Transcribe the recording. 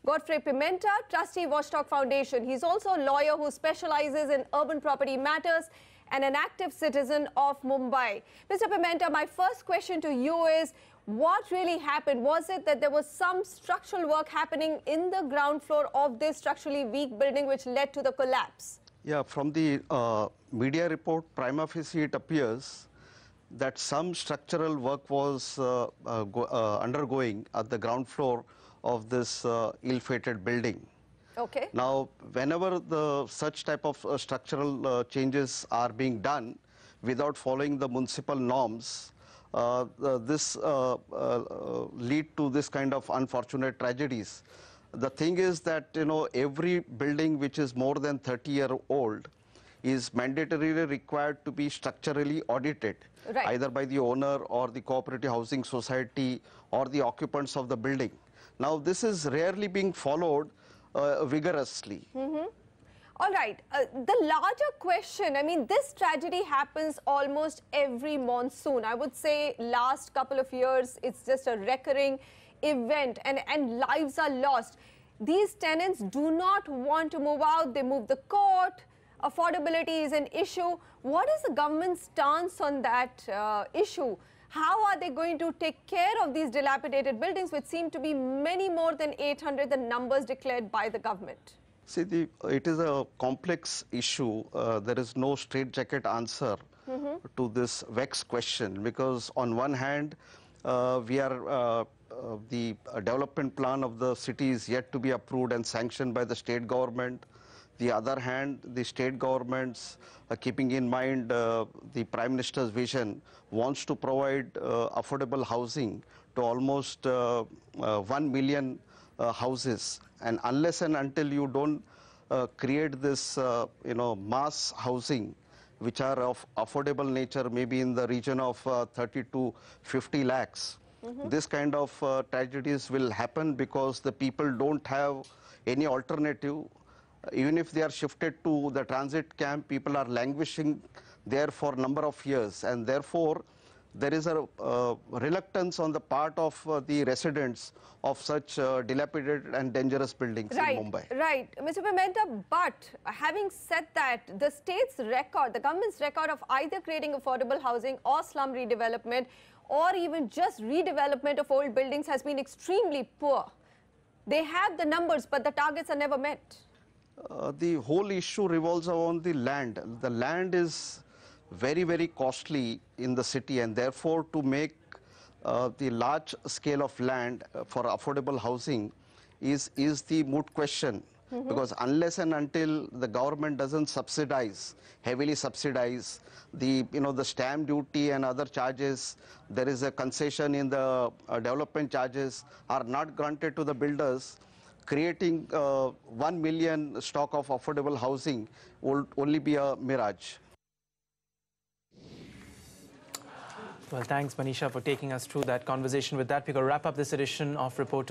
Godfrey Pimenta, trustee, Watchdog Foundation. He's also a lawyer who specializes in urban property matters and an active citizen of Mumbai. Mr. Pimenta, my first question to you is, what really happened? Was it that there was some structural work happening in the ground floor of this structurally weak building which led to the collapse? Yeah, from the media report, prima facie, it appears that some structural work was undergoing at the ground floor of this ill-fated building. Okay. Now, whenever such type of structural changes are being done without following the municipal norms, this lead to this kind of unfortunate tragedies. The thing is that, every building which is more than 30-year-old is mandatorily required to be structurally audited, right, either by the owner or the cooperative housing society or the occupants of the building. Now, this is rarely being followed vigorously. All right. The larger question, this tragedy happens almost every monsoon. I would say last couple of years, it's just a recurring event and lives are lost. These tenants do not want to move out. They move the court. Affordability is an issue. What is the government's stance on that issue? How are they going to take care of these dilapidated buildings, which seem to be many more than 800, the numbers declared by the government? See, it is a complex issue. There is no straightjacket answer to this vexed question, because on one hand, the development plan of the city is yet to be approved and sanctioned by the state government. The other hand, the state governments, keeping in mind the Prime Minister's vision, wants to provide affordable housing to almost 1 million houses. And unless and until you don't create this, mass housing, which are of affordable nature, maybe in the region of 30 to 50 lakhs, this kind of tragedies will happen, because the people don't have any alternative. Even if they are shifted to the transit camp, people are languishing there for a number of years, and therefore there is a reluctance on the part of the residents of such dilapidated and dangerous buildings in Mumbai. Right, Mr. Pimenta, but having said that, the state's record, the government's record of either creating affordable housing or slum redevelopment or even just redevelopment of old buildings has been extremely poor. They have the numbers, but the targets are never met. The whole issue revolves around the land. The land is very, very costly in the city, and therefore to make the large scale of land for affordable housing is the moot question. Because unless and until the government doesn't heavily subsidize the stamp duty and other charges, there is a concession in the development charges are not granted to the builders, creating 1 million stock of affordable housing will only be a mirage. Well, thanks, Manisha, for taking us through that conversation. With that, we're going to wrap up this edition of Reporter.